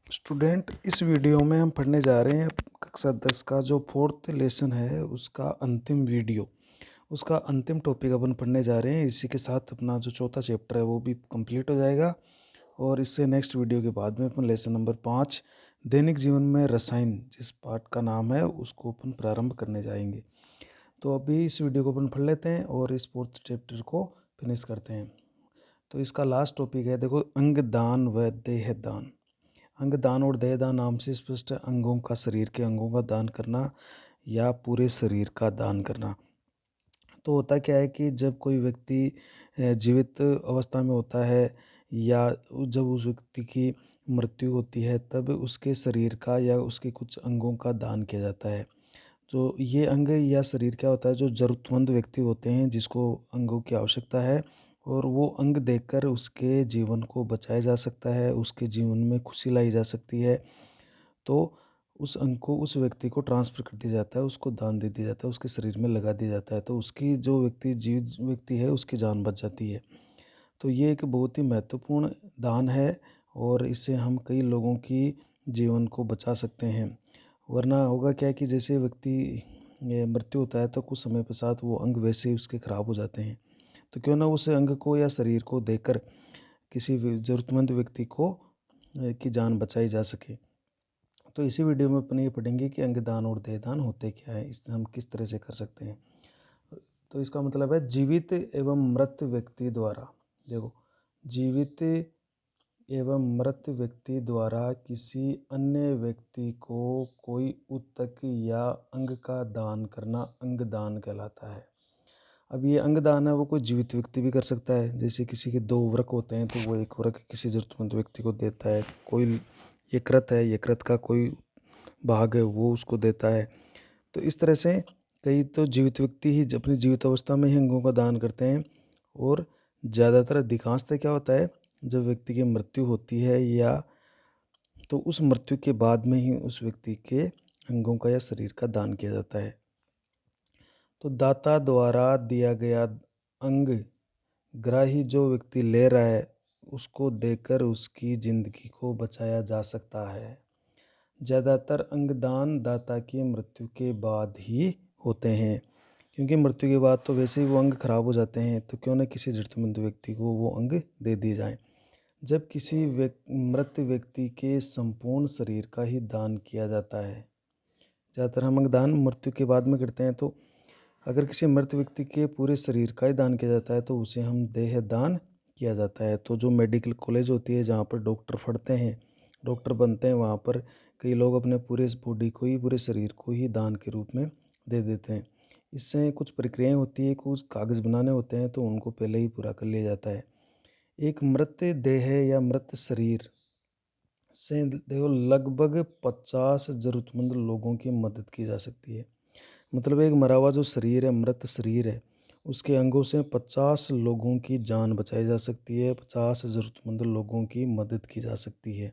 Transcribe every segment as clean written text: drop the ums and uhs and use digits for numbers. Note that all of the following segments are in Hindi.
स्टूडेंट, इस वीडियो में हम पढ़ने जा रहे हैं कक्षा 10 का जो फोर्थ लेसन है उसका अंतिम वीडियो, उसका अंतिम टॉपिक अपन पढ़ने जा रहे हैं। इसी के साथ अपना जो चौथा चैप्टर है वो भी कंप्लीट हो जाएगा और इससे नेक्स्ट वीडियो के बाद में अपन लेसन नंबर 5 दैनिक जीवन में रसायन जिस पार्ट का नाम है उसको अपन प्रारंभ करने जाएंगे। तो अभी इस वीडियो को अपन पढ़ लेते हैं और इस फोर्थ चैप्टर को फिनिश करते हैं। तो इसका लास्ट टॉपिक है, देखो, अंग दान व देह दान। अंग दान और देह दान नाम से स्पष्ट है अंगों का, शरीर के अंगों का दान करना या पूरे शरीर का दान करना। तो होता क्या है कि जब कोई व्यक्ति जीवित अवस्था में होता है या जब उस व्यक्ति की मृत्यु होती है तब उसके शरीर का या उसके कुछ अंगों का दान किया जाता है। तो ये अंग या शरीर क्या होता है, जो ज़रूरतमंद व्यक्ति होते हैं जिसको अंगों की आवश्यकता है और वो अंग देकर उसके जीवन को बचाया जा सकता है, उसके जीवन में खुशी लाई जा सकती है। तो उस अंग को उस व्यक्ति को ट्रांसफ़र कर दिया जाता है, उसको दान दे दिया जाता है, उसके शरीर में लगा दिया जाता है। तो उसकी जो व्यक्ति जीवित व्यक्ति है उसकी जान बच जाती है। तो ये एक बहुत ही महत्वपूर्ण दान है और इससे हम कई लोगों की जीवन को बचा सकते हैं। वरना होगा क्या कि जैसे व्यक्ति मृत्यु होता है तो कुछ समय पश्चात वो अंग वैसे ही उसके ख़राब हो जाते हैं। तो क्यों ना उस अंग को या शरीर को देकर किसी ज़रूरतमंद व्यक्ति को की जान बचाई जा सके। तो इसी वीडियो में अपन ये पढ़ेंगे कि अंगदान और देहदान होते क्या है, इस हम किस तरह से कर सकते हैं। तो इसका मतलब है जीवित एवं मृत व्यक्ति द्वारा, देखो, जीवित एवं मृत व्यक्ति द्वारा किसी अन्य व्यक्ति को कोई ऊतक या अंग का दान करना अंगदान कहलाता है। अब ये अंगदान है वो कोई जीवित व्यक्ति भी कर सकता है, जैसे किसी के 2 वृक्क होते हैं तो वो एक वृक्क किसी ज़रूरतमंद व्यक्ति को देता है। कोई यकृत है, यकृत का कोई भाग है वो उसको देता है। तो इस तरह से कई तो जीवित व्यक्ति ही अपनी जीवित अवस्था में ही अंगों का दान करते हैं और ज़्यादातर अधिकांशतः क्या होता है, जब व्यक्ति की मृत्यु होती है या तो उस मृत्यु के बाद में ही उस व्यक्ति के अंगों का या शरीर का दान किया जाता है। तो दाता द्वारा दिया गया अंग ग्राही जो व्यक्ति ले रहा है उसको देकर उसकी ज़िंदगी को बचाया जा सकता है। ज़्यादातर अंगदान दाता की मृत्यु के बाद ही होते हैं, क्योंकि मृत्यु के बाद तो वैसे ही वो अंग खराब हो जाते हैं, तो क्यों न किसी ज़रूरतमंद व्यक्ति को वो अंग दे दिए जाएं। जब किसी मृत व्यक्ति के संपूर्ण शरीर का ही दान किया जाता है, ज़्यादातर हम अंगदान मृत्यु के बाद में करते हैं, तो अगर किसी मृत व्यक्ति के पूरे शरीर का ही दान किया जाता है तो उसे हम देह दान किया जाता है। तो जो मेडिकल कॉलेज होती है जहाँ पर डॉक्टर पढ़ते हैं, डॉक्टर बनते हैं, वहाँ पर कई लोग अपने पूरे इस बॉडी को ही, पूरे शरीर को ही दान के रूप में दे देते हैं। इससे कुछ प्रक्रियाएं होती है, कुछ कागज़ बनाने होते हैं, तो उनको पहले ही पूरा कर लिया जाता है। एक मृत देह या मृत शरीर से देखो लगभग 50 ज़रूरतमंद लोगों की मदद की जा सकती है। मतलब एक मरा हुआ जो शरीर है, मृत शरीर है, उसके अंगों से 50 लोगों की जान बचाई जा सकती है, 50 ज़रूरतमंद लोगों की मदद की जा सकती है।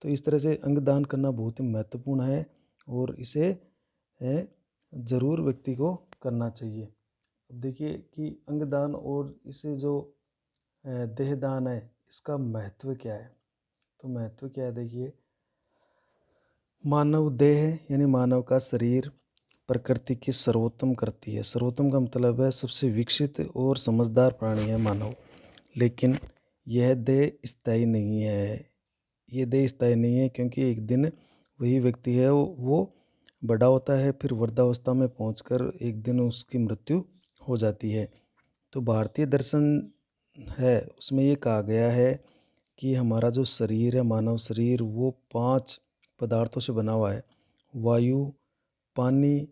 तो इस तरह से अंगदान करना बहुत ही महत्वपूर्ण है और इसे ज़रूर व्यक्ति को करना चाहिए। अब देखिए कि अंगदान और इसे जो देहदान है इसका महत्व क्या है। तो महत्व क्या है, देखिए, मानव देह यानी मानव का शरीर प्रकृति की सर्वोत्तम करती है। सर्वोत्तम का मतलब है सबसे विकसित और समझदार प्राणी है मानव। लेकिन यह देह स्थायी नहीं है, ये देह स्थायी नहीं है, क्योंकि एक दिन वही व्यक्ति है वो बड़ा होता है, फिर वृद्धावस्था में पहुंचकर एक दिन उसकी मृत्यु हो जाती है। तो भारतीय दर्शन है उसमें ये कहा गया है कि हमारा जो शरीर है, मानव शरीर, वो 5 पदार्थों से बना हुआ है। वायु, पानी,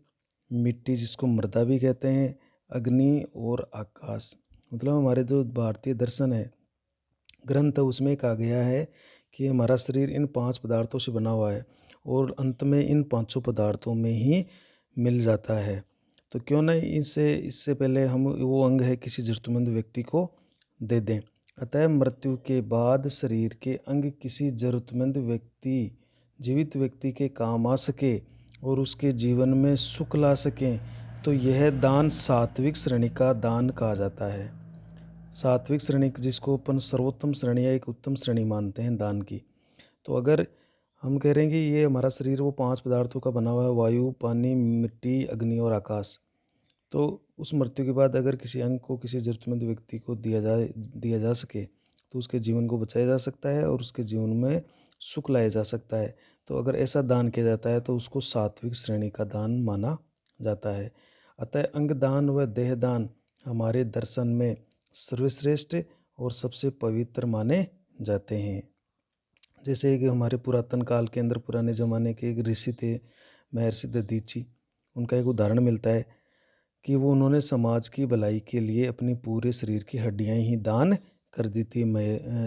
मिट्टी जिसको मृदा भी कहते हैं, अग्नि और आकाश। मतलब हमारे जो भारतीय दर्शन है, ग्रंथ है, उसमें कहा गया है कि हमारा शरीर इन 5 पदार्थों से बना हुआ है और अंत में इन पाँचों पदार्थों में ही मिल जाता है। तो क्यों ना इससे पहले हम वो अंग है किसी ज़रूरतमंद व्यक्ति को दे दें। अतः मृत्यु के बाद शरीर के अंग किसी ज़रूरतमंद व्यक्ति, जीवित व्यक्ति के काम आ सके और उसके जीवन में सुख ला सकें, तो यह दान सात्विक श्रेणी का दान कहा जाता है। सात्विक श्रेणी जिसको अपन सर्वोत्तम श्रेणी या एक उत्तम श्रेणी मानते हैं दान की। तो अगर हम कह रहे हैं कि ये हमारा शरीर वो 5 पदार्थों का बना हुआ है, वायु, पानी, मिट्टी, अग्नि और आकाश। तो उस मृत्यु के बाद अगर किसी अंग को किसी ज़रूरतमंद व्यक्ति को दिया जा सके, तो उसके जीवन को बचाया जा सकता है और उसके जीवन में सुख लाया जा सकता है। तो अगर ऐसा दान किया जाता है तो उसको सात्विक श्रेणी का दान माना जाता है। अतः अंगदान व देहदान हमारे दर्शन में सर्वश्रेष्ठ और सबसे पवित्र माने जाते हैं। जैसे कि हमारे पुरातन काल के अंदर पुराने ज़माने के एक ऋषि थे, महर्षि दधीची। उनका एक उदाहरण मिलता है कि वो उन्होंने समाज की भलाई के लिए अपनी पूरे शरीर की हड्डियां ही दान कर दी थी।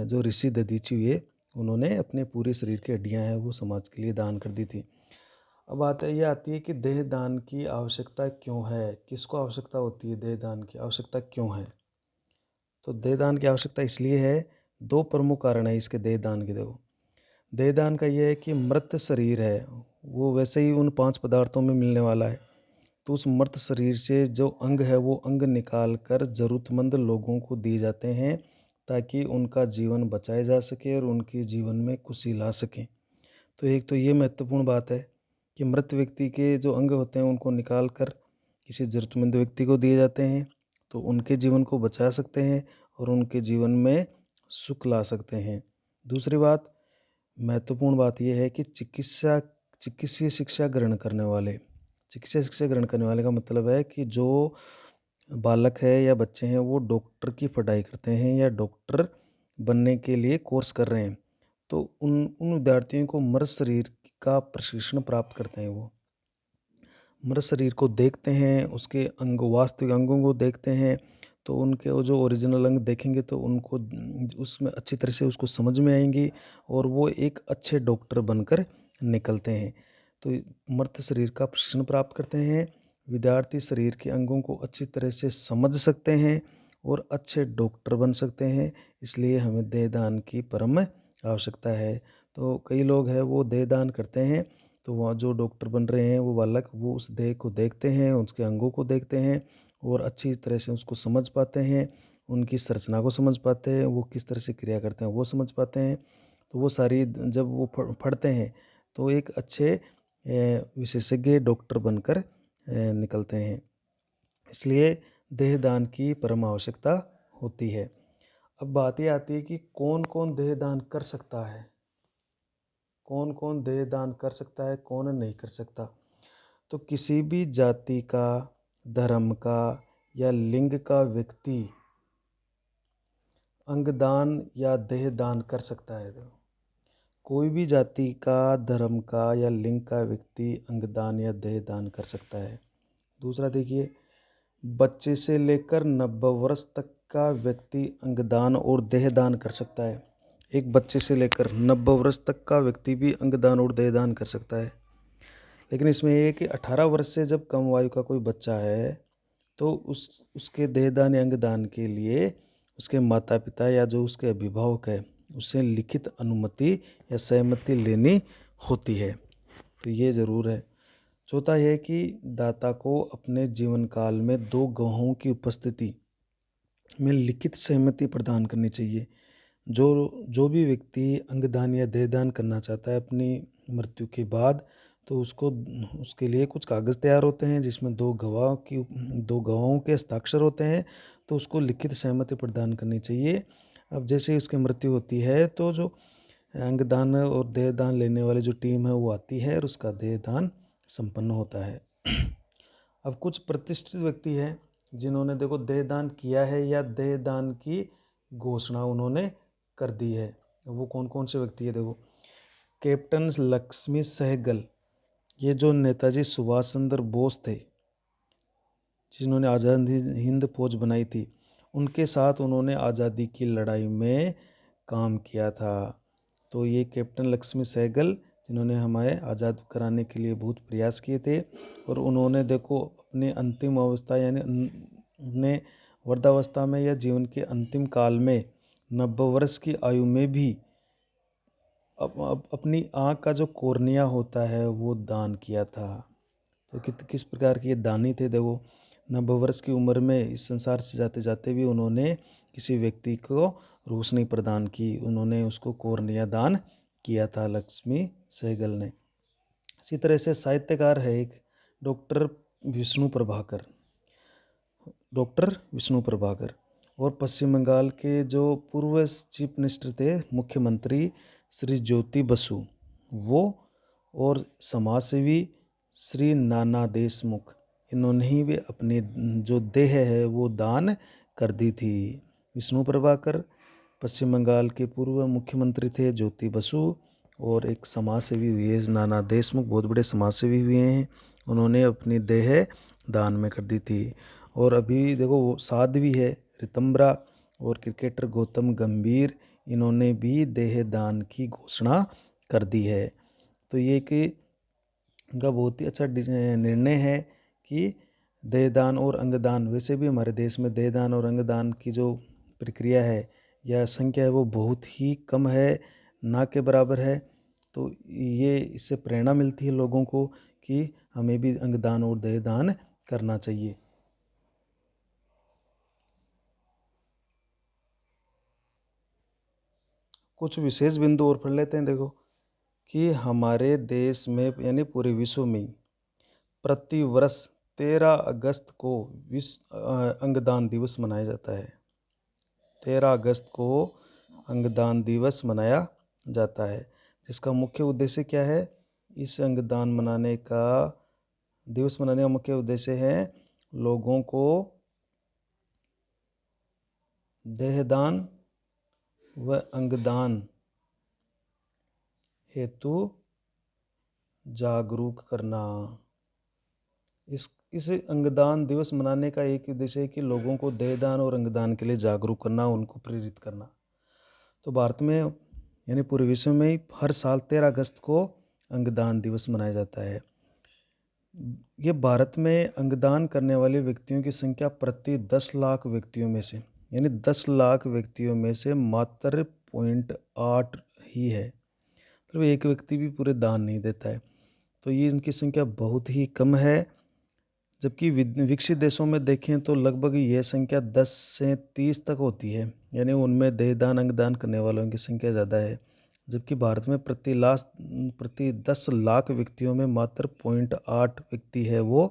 जो ऋषि दधीची हुए, उन्होंने अपने पूरे शरीर की हड्डियां हैं वो समाज के लिए दान कर दी थी। अब बात ये आती है कि देह दान की आवश्यकता क्यों है, किसको आवश्यकता होती है, देह दान की आवश्यकता क्यों है। तो देह दान की आवश्यकता इसलिए है, दो प्रमुख कारण है इसके देह दान के। देखो, देह दान का ये है कि मृत शरीर है वो वैसे ही उन 5 पदार्थों में मिलने वाला है। तो उस मृत शरीर से जो अंग है वो अंग निकाल कर ज़रूरतमंद लोगों को दिए जाते हैं, ताकि उनका जीवन बचाया जा सके और उनके जीवन में खुशी ला सकें। तो एक तो ये महत्वपूर्ण बात है कि मृत व्यक्ति के जो अंग होते हैं उनको निकाल कर किसी ज़रूरतमंद व्यक्ति को दिए जाते हैं, तो उनके जीवन को बचा सकते हैं और उनके जीवन में सुख ला सकते हैं। दूसरी बात, महत्वपूर्ण बात यह है कि चिकित्सीय शिक्षा ग्रहण करने वाले, चिकित्सा शिक्षा ग्रहण करने वाले का मतलब है कि जो बालक है या बच्चे हैं वो डॉक्टर की पढ़ाई करते हैं या डॉक्टर बनने के लिए कोर्स कर रहे हैं, तो उन उन विद्यार्थियों को मृत शरीर का प्रशिक्षण प्राप्त करते हैं। वो मृत शरीर को देखते हैं, उसके अंग, वास्तविक अंगों को देखते हैं, तो उनके वो जो ओरिजिनल अंग देखेंगे तो उनको उसमें अच्छी तरह से उसको समझ में आएंगी और वो एक अच्छे डॉक्टर बनकर निकलते हैं। तो मृत शरीर का प्रशिक्षण प्राप्त करते हैं, विद्यार्थी शरीर के अंगों को अच्छी तरह से समझ सकते हैं और अच्छे डॉक्टर बन सकते हैं। इसलिए हमें देहदान की परम आवश्यकता है। तो कई लोग हैं वो देहदान करते हैं, तो वहाँ जो डॉक्टर बन रहे हैं वो बालक, वो उस देह को देखते हैं, उसके अंगों को देखते हैं और अच्छी तरह से उसको समझ पाते हैं, उनकी संरचना को समझ पाते हैं, वो किस तरह से क्रिया करते हैं वो समझ पाते हैं। तो वो सारी जब वो पढ़ते हैं तो एक अच्छे विशेषज्ञ डॉक्टर बनकर निकलते हैं। इसलिए देहदान की परम आवश्यकता होती है। अब बात ये आती है कि कौन कौन देहदान कर सकता है, कौन कौन देहदान कर सकता है, कौन नहीं कर सकता। तो किसी भी जाति का, धर्म का या लिंग का व्यक्ति अंगदान या देहदान कर सकता है। कोई भी जाति का, धर्म का या लिंग का व्यक्ति अंगदान या देहदान कर सकता है। दूसरा देखिए, बच्चे से लेकर 90 वर्ष तक का व्यक्ति अंगदान और देहदान कर सकता है। एक बच्चे से लेकर 90 वर्ष तक का व्यक्ति भी अंगदान और देहदान कर सकता है। लेकिन इसमें ये है कि 18 वर्ष से जब कम आयु का कोई बच्चा है तो उसके देहदान या अंगदान के लिए उसके माता पिता या जो उसके अभिभावक है उससे लिखित अनुमति या सहमति लेनी होती है। तो ये ज़रूर है। चौथा यह है कि दाता को अपने जीवन काल में 2 गवाहों की उपस्थिति में लिखित सहमति प्रदान करनी चाहिए। जो भी व्यक्ति अंगदान या देहदान करना चाहता है अपनी मृत्यु के बाद, तो उसके लिए कुछ कागज़ तैयार होते हैं जिसमें 2 गवाहों के हस्ताक्षर होते हैं, तो उसको लिखित सहमति प्रदान करनी चाहिए। अब जैसे ही उसकी मृत्यु होती है तो जो अंगदान और देहदान लेने वाली जो टीम है वो आती है और उसका देहदान संपन्न होता है। अब कुछ प्रतिष्ठित व्यक्ति हैं जिन्होंने देखो देहदान किया है या देहदान की घोषणा उन्होंने कर दी है। वो कौन कौन से व्यक्ति है, देखो, कैप्टन लक्ष्मी सहगल, ये जो नेताजी सुभाष चंद्र बोस थे जिन्होंने आज़ाद हिंद फौज बनाई थी, उनके साथ उन्होंने आज़ादी की लड़ाई में काम किया था। तो ये कैप्टन लक्ष्मी सहगल जिन्होंने हमें आज़ाद कराने के लिए बहुत प्रयास किए थे और उन्होंने देखो अपने अंतिम अवस्था यानी अपने वृद्धावस्था में या जीवन के अंतिम काल में 90 वर्ष की आयु में भी अपनी आँख का जो कॉर्निया होता है वो दान किया था। तो किस प्रकार के ये दानी थे। देखो, 90 वर्ष की उम्र में इस संसार से जाते जाते भी उन्होंने किसी व्यक्ति को रोशनी प्रदान की, उन्होंने उसको कॉर्निया दान किया था, लक्ष्मी सहगल ने। इसी तरह से साहित्यकार है एक डॉक्टर विष्णु प्रभाकर और पश्चिम बंगाल के जो पूर्व चीफ मिनिस्टर थे, मुख्यमंत्री श्री ज्योति बसु, वो और समाजसेवी श्री नाना देशमुख, इन्होंने ही भी अपनी जो देह है वो दान कर दी थी। विष्णु प्रभाकर पश्चिम बंगाल के पूर्व मुख्यमंत्री थे ज्योति बसु, और एक समाजसेवी हुए हैं नाना देशमुख, बहुत बड़े समाजसेवी हुए हैं, उन्होंने अपनी देह दान में कर दी थी। और अभी देखो वो साध्वी है रितंबरा और क्रिकेटर गौतम गंभीर, इन्होंने भी देह दान की घोषणा कर दी है। तो ये कि उनका बहुत ही अच्छा निर्णय है कि देहदान और अंगदान, वैसे भी हमारे देश में देहदान और अंगदान की जो प्रक्रिया है या संख्या है वो बहुत ही कम है, ना के बराबर है। तो ये इससे प्रेरणा मिलती है लोगों को कि हमें भी अंगदान और देहदान करना चाहिए। कुछ विशेष बिंदु और पढ़ लेते हैं। देखो कि हमारे देश में यानी पूरे विश्व में प्रति वर्ष 13 अगस्त को विश्व अंगदान दिवस मनाया जाता है। 13 अगस्त को अंगदान दिवस मनाया जाता है, जिसका मुख्य उद्देश्य क्या है? इस अंगदान मनाने का दिवस मनाने का मुख्य उद्देश्य है लोगों को देहदान व अंगदान हेतु जागरूक करना। इस अंगदान दिवस मनाने का एक उद्देश्य है कि लोगों को देहदान और अंगदान के लिए जागरूक करना, उनको प्रेरित करना। तो भारत में यानी पूरे विश्व में हर साल 13 अगस्त को अंगदान दिवस मनाया जाता है। ये भारत में अंगदान करने वाले व्यक्तियों की संख्या प्रति 10 लाख व्यक्तियों में से, यानी 10 लाख व्यक्तियों में से मात्र 0.8 ही है, मतलब एक व्यक्ति भी पूरे दान नहीं देता है। तो ये इनकी संख्या बहुत ही कम है। जबकि विकसित देशों में देखें तो लगभग यह संख्या 10 से 30 तक होती है, यानी उनमें देहदान अंगदान करने वालों की संख्या ज़्यादा है। जबकि भारत में प्रति 10 लाख व्यक्तियों में मात्र 0.8 व्यक्ति है वो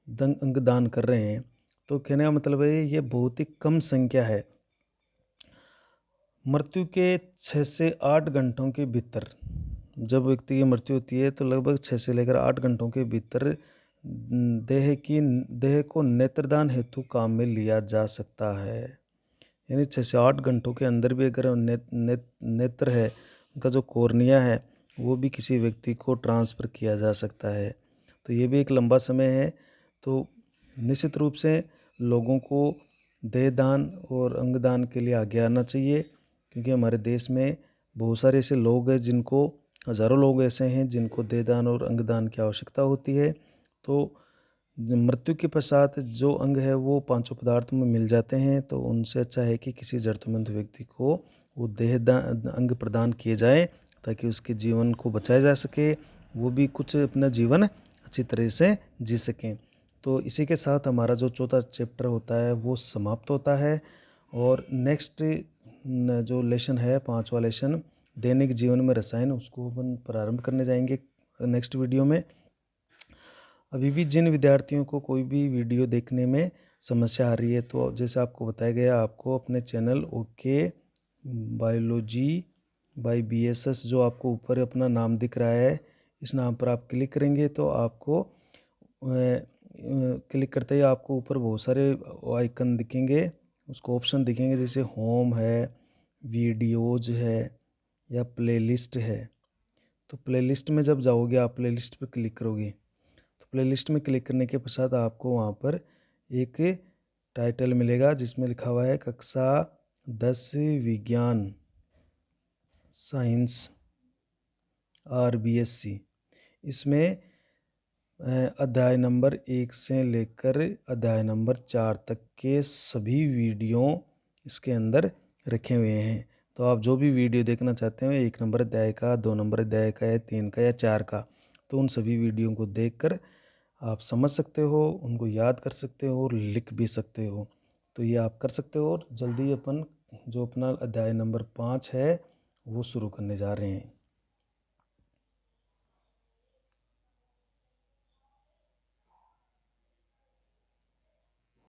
अंगदान कर रहे हैं। तो कहने का मतलब है ये बहुत ही कम संख्या है। मृत्यु के 6 से 8 घंटों के भीतर, जब व्यक्ति की मृत्यु होती है तो लगभग 6 से लेकर 8 घंटों के भीतर देह को नेत्रदान हेतु काम में लिया जा सकता है। यानी 6 से 8 घंटों के अंदर भी अगर नेत्र है, उनका जो कॉर्निया है, वो भी किसी व्यक्ति को ट्रांसफ़र किया जा सकता है। तो ये भी एक लंबा समय है। तो निश्चित रूप से लोगों को देहदान और अंगदान के लिए आगे आना चाहिए, क्योंकि हमारे देश में बहुत सारे ऐसे लोग हैं जिनको, हज़ारों लोग ऐसे हैं जिनको देहदान और अंगदान की आवश्यकता होती है। तो मृत्यु के पश्चात जो अंग है वो पांचों पदार्थों में मिल जाते हैं, तो उनसे अच्छा है कि किसी जरूरतमंद व्यक्ति को वो देहदान अंग प्रदान किए जाए, ताकि उसके जीवन को बचाया जा सके, वो भी कुछ अपना जीवन अच्छी तरह से जी सकें। तो इसी के साथ हमारा जो चौथा चैप्टर होता है वो समाप्त होता है। और नेक्स्ट जो लेसन है, 5वां लेसन दैनिक जीवन में रसायन, उसको अपन प्रारंभ करने जाएंगे नेक्स्ट वीडियो में। अभी भी जिन विद्यार्थियों को कोई भी वीडियो देखने में समस्या आ रही है, तो जैसे आपको बताया गया, आपको अपने channel okay biology by BSS, जो आपको ऊपर अपना नाम दिख रहा है, इस नाम पर आप क्लिक करेंगे तो आपको क्लिक करते ही आपको ऊपर बहुत सारे आइकन दिखेंगे, उसको ऑप्शन दिखेंगे, जैसे होम है, वीडियोज है या प्लेलिस्ट है। तो प्लेलिस्ट में जब जाओगे, आप प्लेलिस्ट पर क्लिक करोगे, तो प्लेलिस्ट में क्लिक करने के पश्चात आपको वहाँ पर एक टाइटल मिलेगा जिसमें लिखा हुआ है कक्षा 10 विज्ञान साइंस RBSC। इसमें अध्याय नंबर 1 से लेकर अध्याय नंबर 4 तक के सभी वीडियो इसके अंदर रखे हुए हैं। तो आप जो भी वीडियो देखना चाहते हो, 1 नंबर अध्याय का, 2 नंबर अध्याय का, या 3 का या 4 का, तो उन सभी वीडियो को देखकर आप समझ सकते हो, उनको याद कर सकते हो और लिख भी सकते हो। तो ये आप कर सकते हो। और जल्दी अपन जो अपना अध्याय नंबर 5 है वो शुरू करने जा रहे हैं।